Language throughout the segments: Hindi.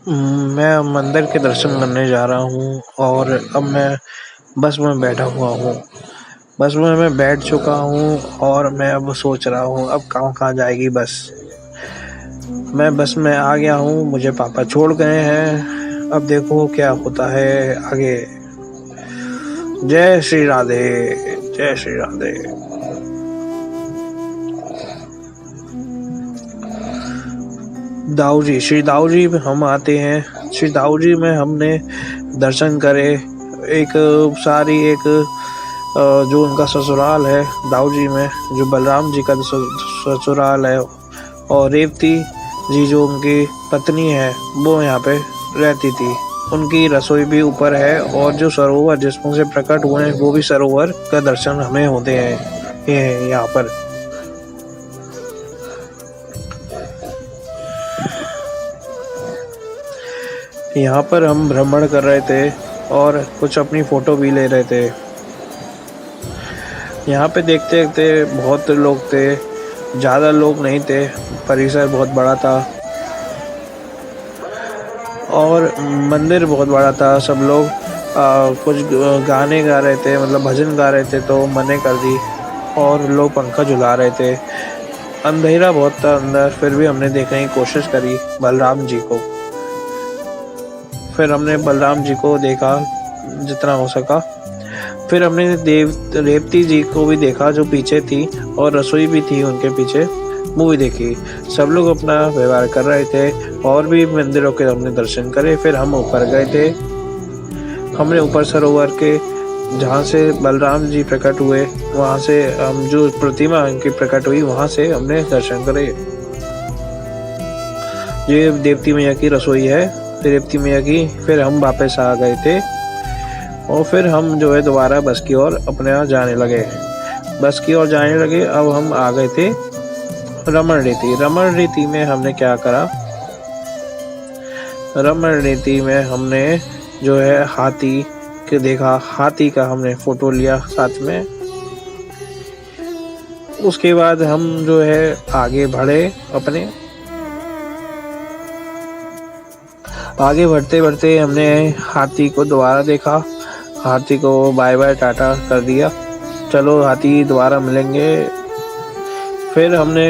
मैं मंदिर के दर्शन करने जा रहा हूँ और अब मैं बस में बैठा हुआ हूँ। बस में मैं बैठ चुका हूँ और मैं अब सोच रहा हूँ अब कहाँ-कहाँ जाएगी बस। मैं बस में आ गया हूँ, मुझे पापा छोड़ गए हैं। अब देखो क्या होता है आगे। जय श्री राधे, जय श्री राधे। दाऊजी, श्री दाऊजी में हम आते हैं। श्री दाऊजी में हमने दर्शन करे। एक सारी एक जो उनका ससुराल है दाऊजी में, जो बलराम जी का ससुराल है, और रेवती जी जो उनकी पत्नी है वो यहाँ पे रहती थी। उनकी रसोई भी ऊपर है और जो सरोवर जिसमें से प्रकट हुए हैं वो भी सरोवर का दर्शन हमें होते हैं ये यहाँ पर। यहाँ पर हम भ्रमण कर रहे थे और कुछ अपनी फोटो भी ले रहे थे। यहाँ पे देखते देखते बहुत लोग थे, ज़्यादा लोग नहीं थे, परिसर बहुत बड़ा था और मंदिर बहुत बड़ा था। सब लोग कुछ गाने गा रहे थे, मतलब भजन गा रहे थे, तो मैंने कर दी और लोग पंखा झुला रहे थे। अंधेरा बहुत था अंदर, फिर भी हमने देखने की कोशिश करी बलराम जी को। फिर हमने बलराम जी को देखा जितना हो सका। फिर हमने रेवती जी को भी देखा जो पीछे थी, और रसोई भी थी उनके पीछे, वो भी देखी। सब लोग अपना व्यवहार कर रहे थे और भी मंदिरों के हमने दर्शन करे। फिर हम ऊपर गए थे। हमने ऊपर सरोवर के जहाँ से बलराम जी प्रकट हुए, वहाँ से हम जो प्रतिमा उनकी प्रकट हुई वहाँ से हमने दर्शन करे। ये देवती मैया की रसोई है, रेवती मैया की। फिर हम वापस आ गए थे और फिर हम जो है दोबारा बस की ओर अपने यहाँ जाने लगे। बस की ओर जाने लगे। अब हम आ गए थे रमण रीति। रमण रीति में हमने क्या करा, रमण रीति में हमने जो है हाथी के देखा, हाथी का हमने फोटो लिया साथ में। उसके बाद हम जो है आगे बढ़े अपने। आगे बढ़ते बढ़ते हमने हाथी को दोबारा देखा। हाथी को बाय बाय टाटा कर दिया, चलो हाथी दोबारा मिलेंगे। फिर हमने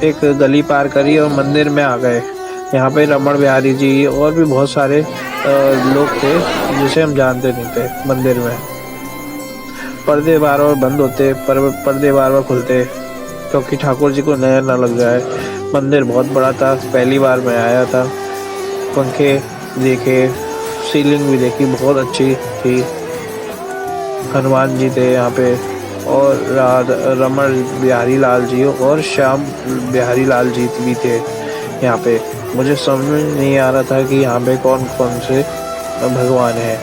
एक गली पार करी और मंदिर में आ गए। यहाँ पे रमण बिहारी जी और भी बहुत सारे लोग थे जिसे हम जानते नहीं थे। मंदिर में पर्दे बार बार बंद होते, पर्दे बार बार खुलते, क्योंकि ठाकुर जी को नजर न लग जाए। मंदिर बहुत बड़ा था, पहली बार मैं आया था। पंखे देखे, सीलिंग भी देखी, बहुत अच्छी थी। हनुमान जी थे यहाँ पे, और रमण बिहारी लाल जी और श्याम बिहारी लाल जी भी थे यहाँ पे। मुझे समझ नहीं आ रहा था कि यहाँ पे कौन कौन से भगवान हैं।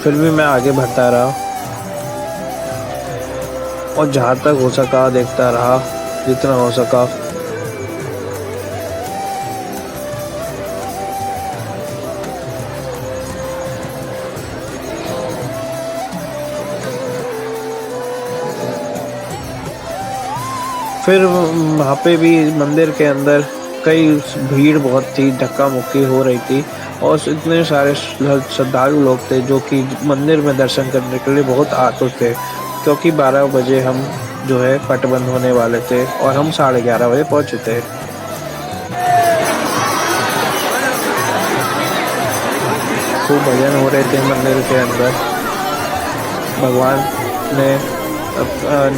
फिर भी मैं आगे बढ़ता रहा और जहाँ तक हो सका देखता रहा, जितना हो सका। फिर वहाँ पे भी मंदिर के अंदर कई भीड़ बहुत थी, धक्का मुक्की हो रही थी, और इतने सारे श्रद्धालु लोग थे जो कि मंदिर में दर्शन करने के लिए बहुत आतुर थे। क्योंकि 12 बजे हम जो है पट बंद होने वाले थे और हम 11:30 बजे पहुँचे थे। खूब भजन हो रहे थे मंदिर के अंदर। भगवान ने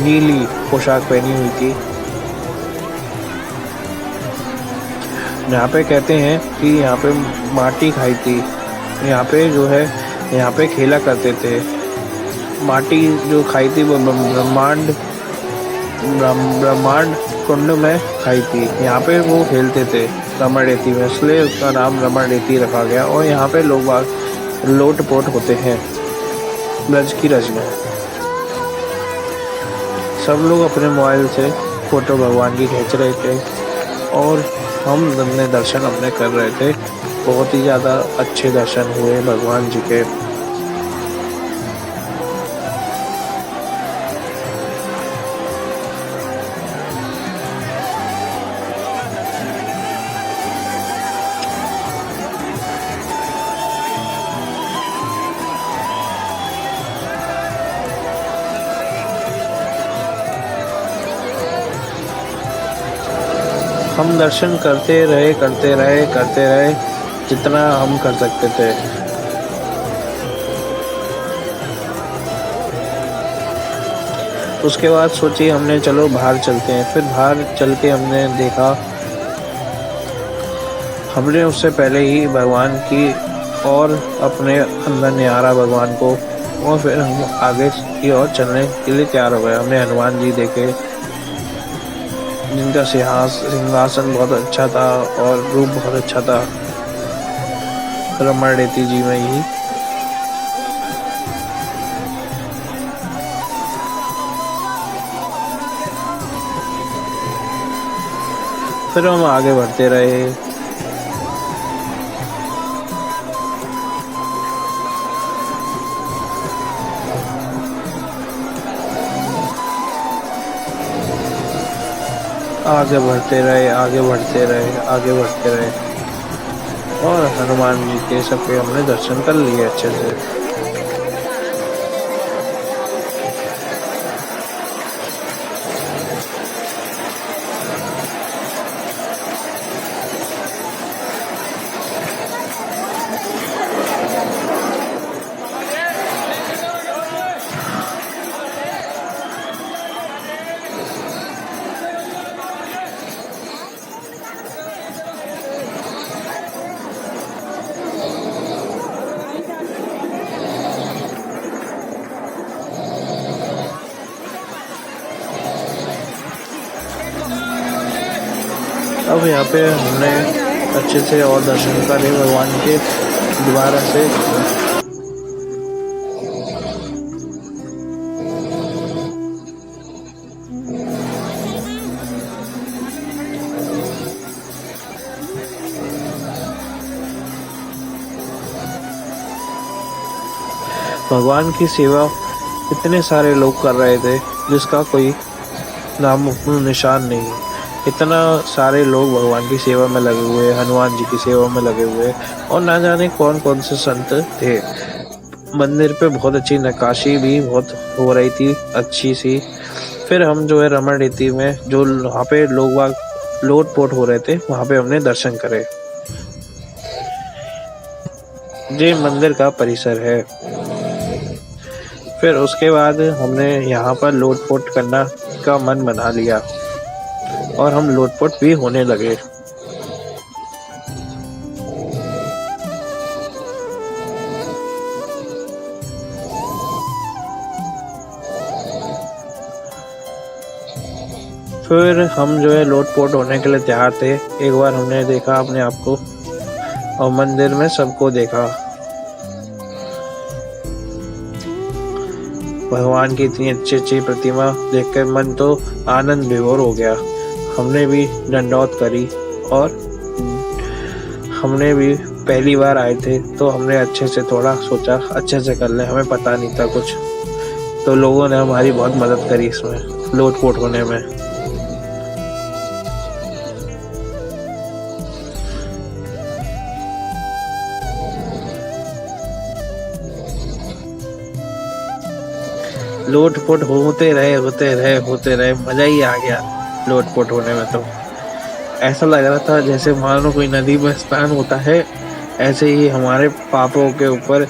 नीली पोशाक पहनी हुई थी। यहाँ पे कहते हैं कि यहाँ पे माटी खाई थी। यहाँ पे जो है यहाँ पे खेला करते थे। माटी जो खाई थी वो ब्रह्मांड कुंड में खाई थी। यहाँ पे वो खेलते थे रमण रेती में, इसलिए उसका नाम रमण रेती रखा गया। और यहाँ पे लोग लोट पोट होते हैं ब्रज की रज में। सब लोग अपने मोबाइल से फोटो भगवान की खींच रहे थे और हम अपने दर्शन अपने कर रहे थे। बहुत ही ज़्यादा अच्छे दर्शन हुए भगवान जी के। हम दर्शन करते रहे जितना हम कर सकते थे। उसके बाद सोची हमने चलो बाहर चलते हैं। फिर बाहर चल के हमने देखा, हमने उससे पहले ही भगवान की और अपने अंदर निहारा भगवान को, और फिर हम आगे की ओर चलने के लिए तैयार हो गए। हमने हनुमान जी देखे, जिनका सिंहासन बहुत अच्छा था और रूप बहुत अच्छा था, रमण रेती जी में ही। फिर हम आगे बढ़ते रहे। आगे बढ़ते रहे और हनुमान जी के सबके हमने दर्शन कर लिए अच्छे से। अब यहाँ पे हमने अच्छे से और दर्शन करे भगवान के दोबारा से। भगवान की सेवा इतने सारे लोग कर रहे थे जिसका कोई नाम निशान नहीं। इतना सारे लोग भगवान की सेवा में लगे हुए, हनुमान जी की सेवा में लगे हुए, और ना जाने कौन कौन से संत थे। मंदिर पे बहुत अच्छी नक्काशी भी बहुत हो रही थी, अच्छी सी। फिर हम जो है रमण रेती में जो वहाँ पे लोग वाग लोट पोट हो रहे थे, वहाँ पे हमने दर्शन करे। ये मंदिर का परिसर है। फिर उसके बाद हमने यहाँ पर लोट पोट करना का मन बना लिया और हम लोटपोट भी होने लगे। फिर हम जो है लोटपोट होने के लिए तैयार थे। एक बार हमने देखा अपने आप को और मंदिर में सबको देखा। भगवान की इतनी अच्छी अच्छी प्रतिमा देखकर मन तो आनंद विभोर हो गया। हमने भी दंडौत करी और हमने भी पहली बार आए थे तो हमने अच्छे से थोड़ा सोचा अच्छे से कर ले, हमें पता नहीं था कुछ, तो लोगों ने हमारी बहुत मदद करी इसमें लोटपोट होने में। लोटपोट होते रहे, मजा ही आ गया लोटपोट होने में। तो ऐसा लग रहा था जैसे मानो कोई नदी में स्नान होता है, ऐसे ही हमारे पापों के ऊपर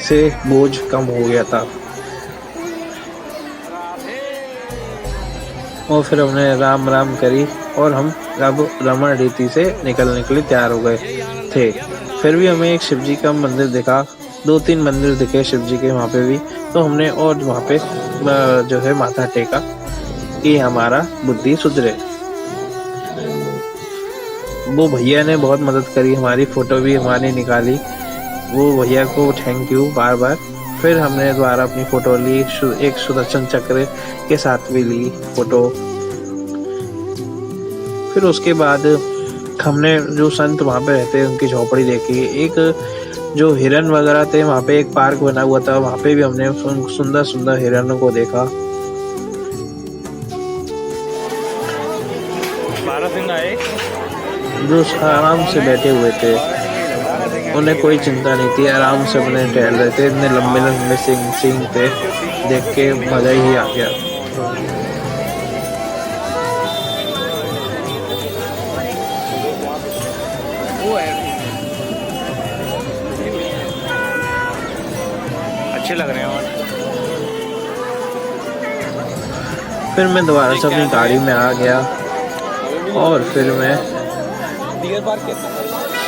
से बोझ कम हो गया था। और फिर हमने राम राम करी और हम अब रमण रेती से निकलने के लिए तैयार हो गए थे। फिर भी हमें एक शिव जी का मंदिर दिखा, 2-3 मंदिर दिखे शिव जी के वहाँ पे भी, तो हमने और वहाँ पे जो है माथा टेका कि हमारा बुद्धि सुधरे। वो भैया ने बहुत मदद करी, हमारी फोटो भी हमारी निकाली, वो भैया को थैंक यू बार बार। फिर हमने दोबारा अपनी फोटो ली, एक सुदर्शन चक्र के साथ भी ली फोटो। फिर उसके बाद हमने जो संत वहाँ पे रहते हैं उनकी झोपड़ी देखी। एक जो हिरन वगैरह थे, वहाँ पे एक पार्क बना हुआ था, वहाँ पे भी हमने सुंदर सुंदर हिरणों को देखा। जो आराम से बैठे हुए थे, उन्हें कोई चिंता नहीं थी, आराम से अपने टहल रहे थे। इतने लंबे लंबे सींग थे, देख के मजा ही आ गया। वो है, अच्छे लग रहे हैं। और फिर मैं दोबारा से अपनी गाड़ी में आ गया और फिर मैं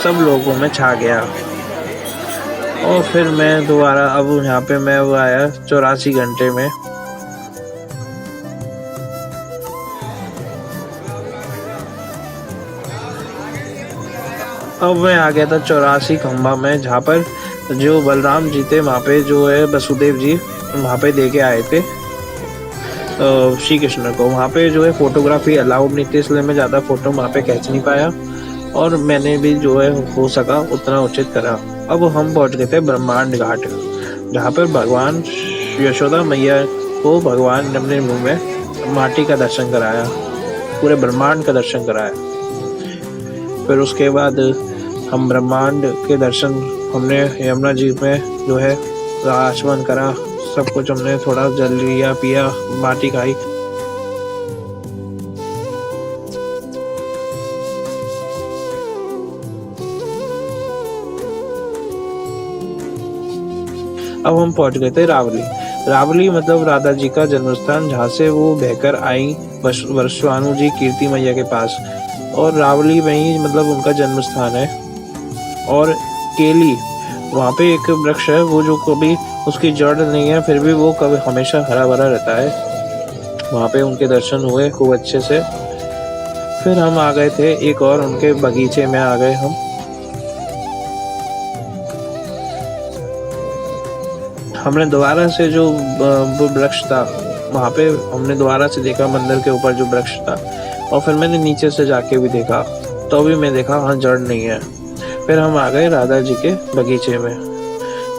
सब लोगों में छा गया। और फिर मैं दोबारा अब यहाँ पे मैं वो आया 84 घंटे में। अब मैं आ गया था 84 खंबा में, जहाँ पर जो बलराम जी थे वहाँ पे जो है वसुदेव जी वहाँ पे दे के आए थे श्री कृष्ण को। वहाँ पे जो है फोटोग्राफी अलाउड नहीं थी, इसलिए मैं ज़्यादा फोटो वहाँ पे खींच नहीं पाया और मैंने भी जो है हो सका उतना उचित करा। अब हम पहुँच गए थे ब्रह्मांड घाट, जहाँ पर भगवान यशोदा मैया को भगवान ने अपने मुँह में माटी का दर्शन कराया, पूरे ब्रह्मांड का दर्शन कराया। फिर उसके बाद हम ब्रह्मांड के दर्शन हमने यमुना जी में जो है आचमन करा, सब कुछ हमने थोड़ा जल लिया, पिया, माटी खाई। अब हम पहुंच गए थे रावली। रावली मतलब राधा जी का जन्मस्थान, जहाँ से वो बहकर आई वर्षवानु जी कीर्ति मैया के पास, और रावली में ही मतलब उनका जन्म स्थान है। और केली वहाँ पे एक वृक्ष है, वो जो कभी उसकी जड़ नहीं है फिर भी वो कभी हमेशा हरा भरा रहता है। वहाँ पे उनके दर्शन हुए खूब अच्छे से। फिर हम आ गए थे एक और उनके बगीचे में आ गए हम। हमने दोबारा से जो वृक्ष था वहाँ पे हमने दोबारा से देखा, मंदिर के ऊपर जो वृक्ष था, और फिर मैंने नीचे से जाके भी देखा तो भी मैं देखा हाँ जड़ नहीं है। फिर हम आ गए राधा जी के बगीचे में।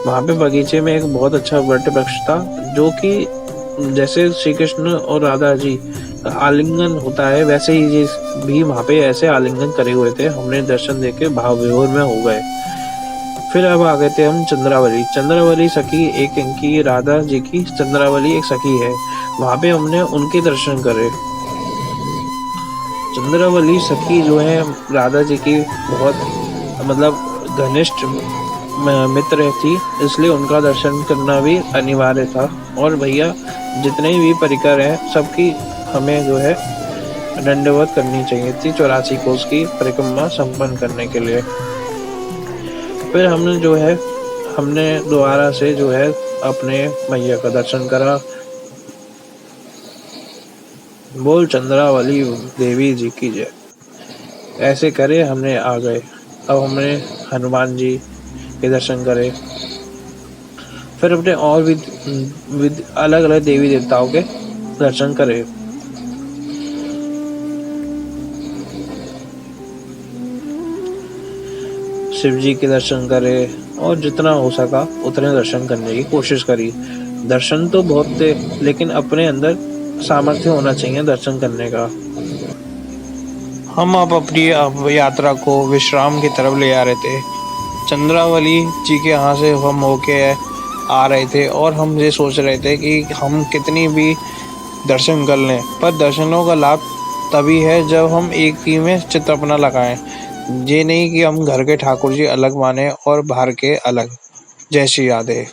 वहाँ पे बगीचे में एक बहुत अच्छा वट वृक्ष था, जो कि जैसे श्री कृष्ण और राधा जी आलिंगन होता है वैसे ही जी भी वहाँ पे ऐसे आलिंगन करे हुए थे। हमने दर्शन देके भाव विभोर में हो गए। फिर अब आ गए थे हम चंद्रावली। चंद्रावली सखी एक इनकी राधा जी की चंद्रावली एक सखी है, वहाँ पे हमने उनके दर्शन करे। चंद्रावली सखी जो है राधा जी की बहुत मतलब घनिष्ठ मित्र थी, इसलिए उनका दर्शन करना भी अनिवार्य था। और भैया जितने भी परिकर हैं सबकी हमें जो है दंडवत करनी चाहिए थी 84 कोस की परिक्रमा संपन्न करने के लिए। फिर हमने दोबारा से जो है अपने मैया का दर्शन करा। बोल चंद्रावली देवी जी की जय। ऐसे करे हमने आ गए। अब हमने हनुमान जी के दर्शन करे, फिर अपने और भी अलग अलग देवी देवताओं के दर्शन करे। शिव जी के दर्शन करे और जितना हो सका उतने दर्शन करने की कोशिश करी। दर्शन तो बहुत थे, लेकिन अपने अंदर सामर्थ्य होना चाहिए दर्शन करने का। हम अब अपनी यात्रा को विश्राम की तरफ ले आ रहे थे। चंद्रावली जी के यहाँ से हम होके आ रहे थे और हम ये सोच रहे थे कि हम कितनी भी दर्शन कर लें, पर दर्शनों का लाभ तभी है जब हम एक ही में चित्त अपना लगाएं। ये नहीं कि हम घर के ठाकुर जी अलग माने और बाहर के अलग। जय श्री राधे।